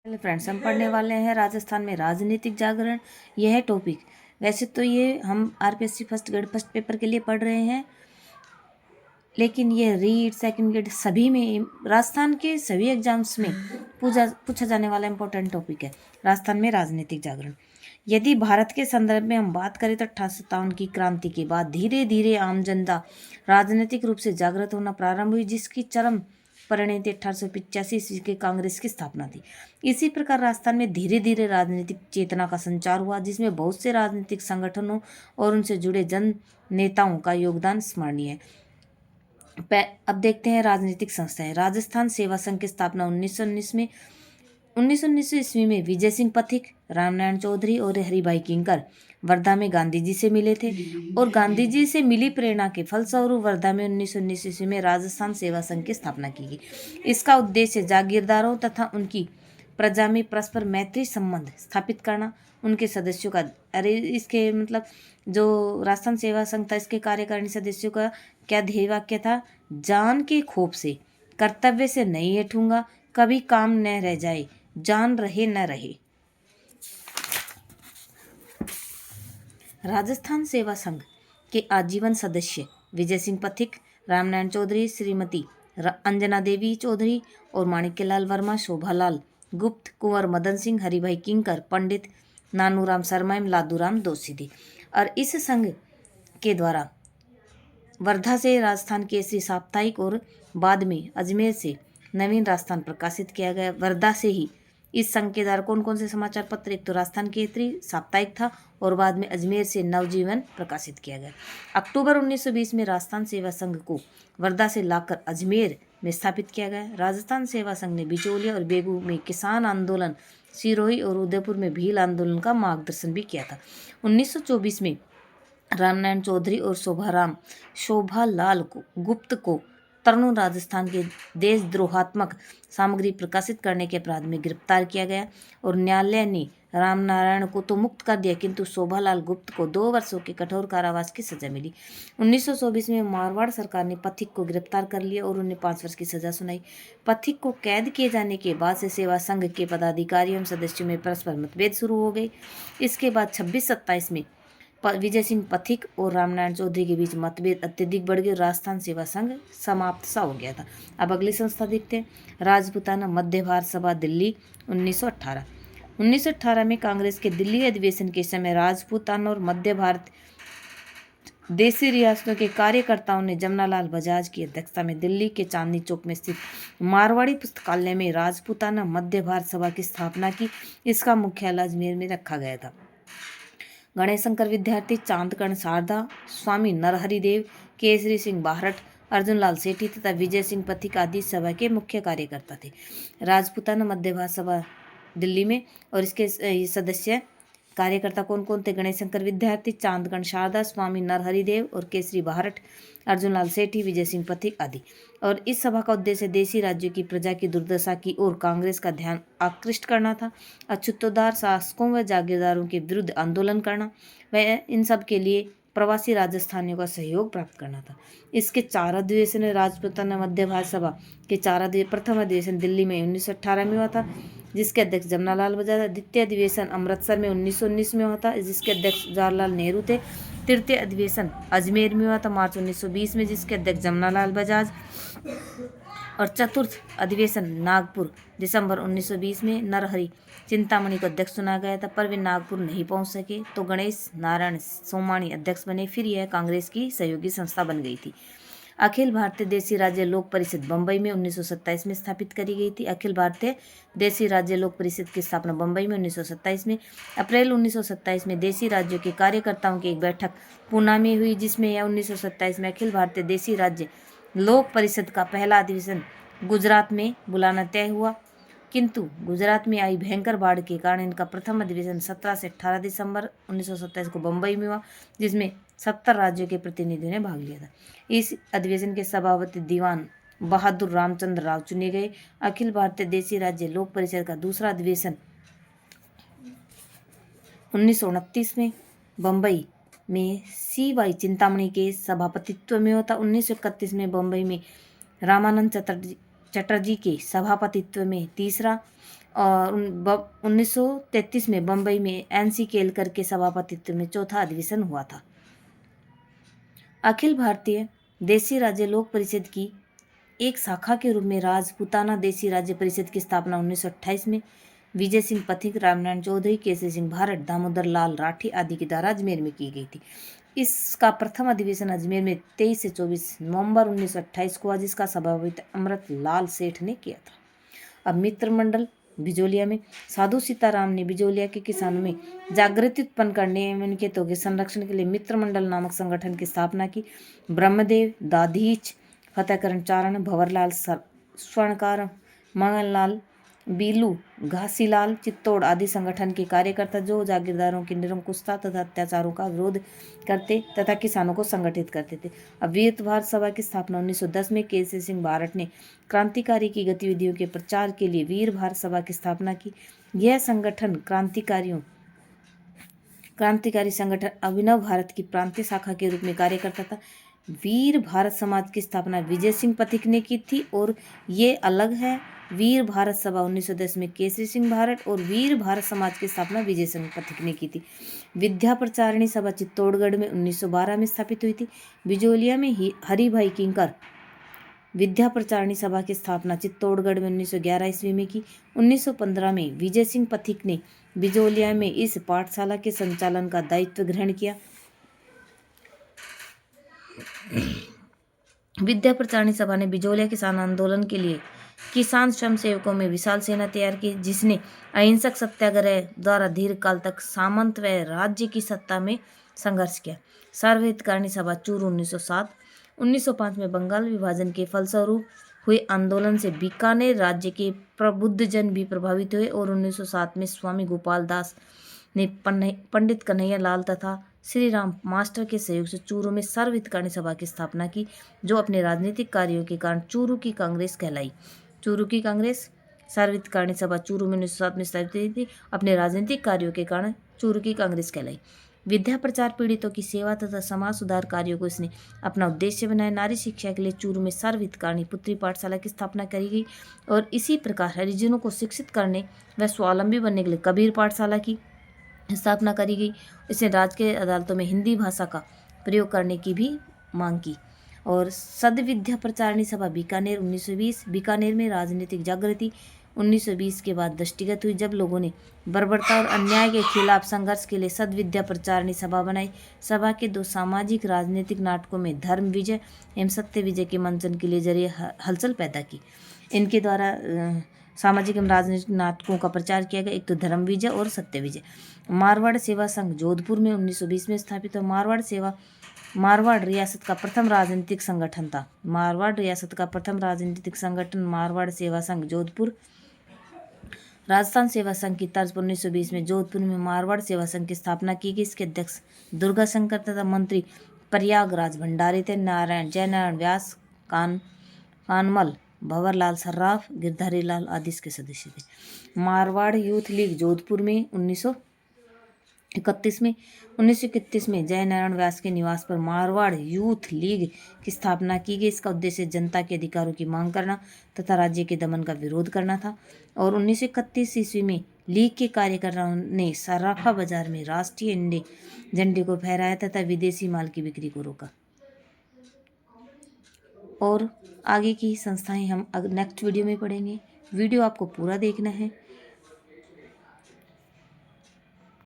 Hello friends, हम पढ़ने वाले हैं राजस्थान में राजनीतिक जागरण। यह है टॉपिक। वैसे तो ये हम RPSC first grade first paper के लिए पढ़ रहे हैं, लेकिन ये रीड सेकंड ग्रेड सभी में, राजस्थान के सभी एग्जाम्स में पूछा जाने वाला इंपॉर्टेंट टॉपिक है राजस्थान में राजनीतिक जागरण। यदि भारत के संदर्भ में हम बात करें तो 1857 की क्रांति के बाद धीरे धीरे आम जनता राजनीतिक रूप से जागृत होना प्रारंभ हुई, जिसकी चरम परिणति 1885 ईस्वी के कांग्रेस की स्थापना थी। इसी प्रकार राजस्थान में धीरे धीरे राजनीतिक चेतना का संचार हुआ, जिसमें बहुत से राजनीतिक संगठनों और उनसे जुड़े जन नेताओं का योगदान स्मरणीय है। अब देखते हैं राजनीतिक संस्थाएं। राजस्थान सेवा संघ की स्थापना 1919 ईस्वी में विजय सिंह पथिक, रामनारायण चौधरी और हरिभाई किंकर वर्धा में गांधी जी से मिले थे, और गांधी जी से मिली प्रेरणा के फलस्वरूप वर्धा में 1919 ईस्वी में राजस्थान सेवा संघ की स्थापना की गई। इसका उद्देश्य जागीरदारों तथा उनकी प्रजा में परस्पर मैत्री संबंध स्थापित करना, उनके सदस्यों का इसके जो राजस्थान सेवा संघ था, इसके कार्यकारिणी सदस्यों का क्या ध्येय वाक्य था? जान के खौफ से, कर्तव्य से नहीं हटूंगा, कभी काम न रह जाए, जान रहे न रहे। राजस्थान सेवा संघ के आजीवन सदस्य विजय सिंह पथिक, रामनारायण चौधरी, श्रीमती अंजना देवी चौधरी और माणिक्यलाल वर्मा, शोभालाल गुप्त, कुंवर मदन सिंह, हरिभाई किंकर, पंडित नानूराम शर्मा एवं लादूराम दोषी थे। और इस संघ के द्वारा वर्धा से राजस्थान केसरी साप्ताहिक और बाद में अजमेर से नवीन राजस्थान प्रकाशित किया गया। वर्धा से ही इस संघ के द्वारा कौन कौन से समाचार पत्र, एक तो राजस्थान केसरी साप्ताहिक था और बाद में अजमेर से नवजीवन प्रकाशित किया गया। अक्टूबर 1920 में राजस्थान सेवा संघ को वर्धा से लाकर अजमेर में स्थापित किया गया। राजस्थान सेवा संघ ने बिचौलिया और बेगू में किसान आंदोलन, सिरोही और उदयपुर में भील आंदोलन का मार्गदर्शन भी किया था। 1924 में रामनारायण चौधरी और शोभालाल गुप्त को तरुण राजस्थान के देशद्रोहात्मक सामग्री प्रकाशित करने के अपराध में गिरफ्तार किया गया और न्यायालय ने रामनारायण को तो मुक्त कर दिया, किंतु शोभालाल गुप्त को 2 वर्षों के कठोर कारावास की सजा मिली। 1924 में मारवाड़ सरकार ने पथिक को गिरफ्तार कर लिया और उन्हें 5 वर्ष की सजा सुनाई। पथिक को कैद किए जाने के बाद से सेवा संघ के पदाधिकारियों एवं सदस्यों में परस्पर मतभेद शुरू हो गए। इसके बाद 26-27 में विजय सिंह पथिक और रामनारायण चौधरी के बीच मतभेद अत्यधिक बढ़ गए और राजस्थान सेवा संघ समाप्त सा हो गया था। अब अगली संस्था देखते हैं, राजपूताना मध्य भारत सभा दिल्ली 1918 में कांग्रेस के दिल्ली अधिवेशन के समय राजपूताना और मध्य भारत देसी रियासतों के कार्यकर्ताओं ने जमनालाल बजाज की अध्यक्षता में दिल्ली के चांदनी चौक में स्थित मारवाड़ी पुस्तकालय में राजपूताना मध्य भारत सभा की स्थापना की। इसका मुख्यालय अजमेर में रखा गया था। गणेश शंकर विद्यार्थी, चांदकर्ण शारदा, स्वामी नरहरि देव, केसरी सिंह बाहरट, अर्जुन लाल सेठी तथा विजय सिंह पथिक आदि सभा के मुख्य कार्यकर्ता थे। राजपूताना मध्य भारत सभा दिल्ली में, और इसके सदस्य कार्यकर्ता कौन कौन थे? गणेश शंकर विद्यार्थी, चांदकर्ण शारदा, स्वामी नरहरि देव और केसरी बाहरट, अर्जुन लाल सेठी, विजय सिंह पथिक आदि। और इस सभा का उद्देश्य देशी राज्यों की प्रजा की दुर्दशा की ओर कांग्रेस का ध्यान आकृष्ट करना था, अछूतोद्धार शासकों व जागीरदारों के विरुद्ध आंदोलन करना व इन सब के लिए प्रवासी राजस्थानियों का सहयोग प्राप्त करना था। इसके 4 अधिवेशन राजपूताना मध्य भारत सभा के 4 प्रथम अधिवेशन दिल्ली में 1918 में हुआ था, जिसके अध्यक्ष जमनालाल बजाज। द्वितीय अधिवेशन अमृतसर में 1919 में हुआ था, जिसके अध्यक्ष जवाहरलाल नेहरू थे। तृतीय अधिवेशन अजमेर में हुआ था मार्च 1920 में, जिसके अध्यक्ष जमनालाल बजाज। और चतुर्थ अधिवेशन नागपुर दिसंबर 1920 में नरहरि चिंतामणि को अध्यक्ष चुना गया था, पर वे नागपुर नहीं पहुंच सके तो गणेश नारायण सोमाणी अध्यक्ष बने। फिर यह कांग्रेस की सहयोगी संस्था बन गई थी। अखिल भारतीय देशी राज्य लोक परिषद बम्बई में 1927 में स्थापित करी गई थी। अखिल भारतीय देशी राज्य लोक परिषद की स्थापना बम्बई में 1927 में। अप्रैल 1927 में देशी राज्यों के कार्यकर्ताओं की एक बैठक पूना में हुई, जिसमें यह 1927 में अखिल भारतीय देशी राज्य लोक परिषद का पहला अधिवेशन गुजरात में बुलाना तय हुआ, किंतु गुजरात में आई भयंकर बाढ़ के कारण इनका प्रथम अधिवेशन 17 से 18 दिसंबर 1927 को बम्बई में हुआ, जिसमें 70 राज्यों के प्रतिनिधियों ने भाग लिया था। इस अधिवेशन के सभापति दीवान बहादुर रामचंद्र राव चुने गए। अखिल भारतीय देशी राज्य लोक परिषद का दूसरा अधिवेशन 1929 में बम्बई में CY चिंतामणि के सभापतित्व में होता। 1931 में बम्बई में रामानंद चटर्जी के सभापतित्व में तीसरा और 1933 में बम्बई में NC केलकर के सभापतित्व में चौथा अधिवेशन हुआ था। अखिल भारतीय देसी राज्य लोक परिषद की एक शाखा के रूप में राजपूताना देसी राज्य परिषद की स्थापना 1928 में विजय सिंह पथिक, रामनारायण चौधरी, केसरी सिंह भारत, दामोदर लाल राठी आदि के द्वारा अजमेर में की गई थी। इसका प्रथम अधिवेशन अजमेर में 23 से 24 नवंबर 1928 को हुआ, जिसका सभापति अमृत लाल सेठ ने किया था। अब मित्र मंडल बिजोलिया में साधु सीताराम ने बिजोलिया के किसानों में जागृति उत्पन्न करने एवं उनके हितों के संरक्षण के लिए मित्र मंडल नामक संगठन की स्थापना की। ब्रह्मदेव, दाधीच, फतेहकरण चारण, भंवरलाल स्वर्णकार, मंगललाल, बीलू, घासीलाल, चित्तौड़ आदि संगठन के कार्यकर्ता जो जागीरदारों की निरंकुशता तथा अत्याचारों का विरोध करते तथा किसानों को संगठित करते थे। अब वीर भारत सभा की स्थापना 1910 में केसरी सिंह भारत ने क्रांतिकारी की गतिविधियों के प्रचार के लिए वीर भारत सभा की स्थापना की। यह संगठन क्रांतिकारी संगठन अभिनव भारत की प्रांतीय शाखा के रूप में कार्य करता था। वीर भारत समाज की स्थापना विजय सिंह पथिक ने की थी और ये अलग है। वीर भारत सभा 1910 में केसरी सिंह भारत और वीर भारत समाज की स्थापना विजय सिंह पथिक ने की थी। विद्या प्रचारिणी सभा चित्तौड़गढ़ में 1912 में स्थापित हुई थी। बिजोलिया में हरिभाई किंकर विद्या प्रचारिणी सभा की स्थापना चित्तौड़गढ़ में 1911 ईस्वी में की। 1915 में विजय सिंह पथिक ने बिजोलिया में इस पाठशाला के संचालन का दायित्व ग्रहण किया। विद्या प्रचारिणी सभा ने बिजोलिया किसान आंदोलन के लिए किसान श्रम सेवकों में विशाल सेना तैयार की, जिसने अहिंसक सत्याग्रह द्वारा दीर्घकाल तक सामंत व राज्य की सत्ता में संघर्ष किया। सर्वहितकारिणी सभा चूरू 1907। 1905 में बंगाल विभाजन के फलस्वरूप हुए आंदोलन से बीकानेर राज्य के प्रबुद्धजन भी प्रभावित हुए और 1907 में स्वामी गोपाल दास ने पंडित कन्हैया लाल तथा श्री राम मास्टर के सहयोग से चूरू में सर्वहितकारिणी सभा की स्थापना की, जो अपने राजनीतिक कार्यों के कारण चूरू की कांग्रेस कहलाई। चूरू की कांग्रेस सर्वहितकारिणी सभा चूरू में 1907 में स्थापित हुई थी। अपने राजनीतिक कार्यों के कारण चूरू की कांग्रेस कहलाई। विद्या प्रचार, पीड़ितों की सेवा तथा समाज सुधार कार्यों को इसने अपना उद्देश्य बनाया। नारी शिक्षा के लिए चूरू में सर्वहितकारिणी पुत्री पाठशाला की स्थापना करी गई और इसी प्रकार हरिजनों को शिक्षित करने व स्वावलंबी बनने के लिए कबीर पाठशाला की स्थापना करी गई। इसने राज्य के अदालतों में हिंदी भाषा का प्रयोग करने की भी मांग की। और सद्विद्या प्रचारिणी सभा बीकानेर 1920। बीकानेर में राजनीतिक जागृति 1920 के बाद दृष्टिगत हुई, जब लोगों ने बर्बरता और अन्याय के खिलाफ संघर्ष के लिए सद्विद्या प्रचारिणी सभा बनाई। सभा के 2 सामाजिक राजनीतिक नाटकों में धर्म विजय एवं सत्य विजय के मंचन के लिए जरिए हलचल पैदा की। इनके द्वारा सामाजिक एवं राजनीतिक नाटकों का प्रचार किया गया, एक तो धर्म विजय और सत्य विजय। मारवाड़ सेवा संघ जोधपुर में 1920 में स्थापित हुआ। मारवाड़ रियासत का प्रथम राजनीतिक संगठन था। मारवाड़ रियासत का प्रथम राजनीतिक संगठन मारवाड़ सेवा संघ जोधपुर। राजस्थान सेवा संघ की तर्ज पर 1920 में जोधपुर में मारवाड़ सेवा संघ की स्थापना की गई। इसके अध्यक्ष दुर्गा शंकर तथा मंत्री प्रयागराज भंडारी थे। जयनारायण व्यास, कानमल, भंवरलाल सर्राफ, गिरधारी लाल आदि इसके सदस्य थे। मारवाड़ यूथ लीग जोधपुर में 1931 में जयनारायण व्यास के निवास पर मारवाड़ यूथ लीग की स्थापना की गई। इसका उद्देश्य जनता के अधिकारों की मांग करना तथा राज्य के दमन का विरोध करना था। और 1931 ईस्वी में लीग के कार्यकर्ताओं ने सराफा बाजार में राष्ट्रीय झंडे को फहराया तथा विदेशी माल की बिक्री को रोका। और आगे की संस्थाएं हम नेक्स्ट वीडियो में पढ़ेंगे। वीडियो आपको पूरा देखना है।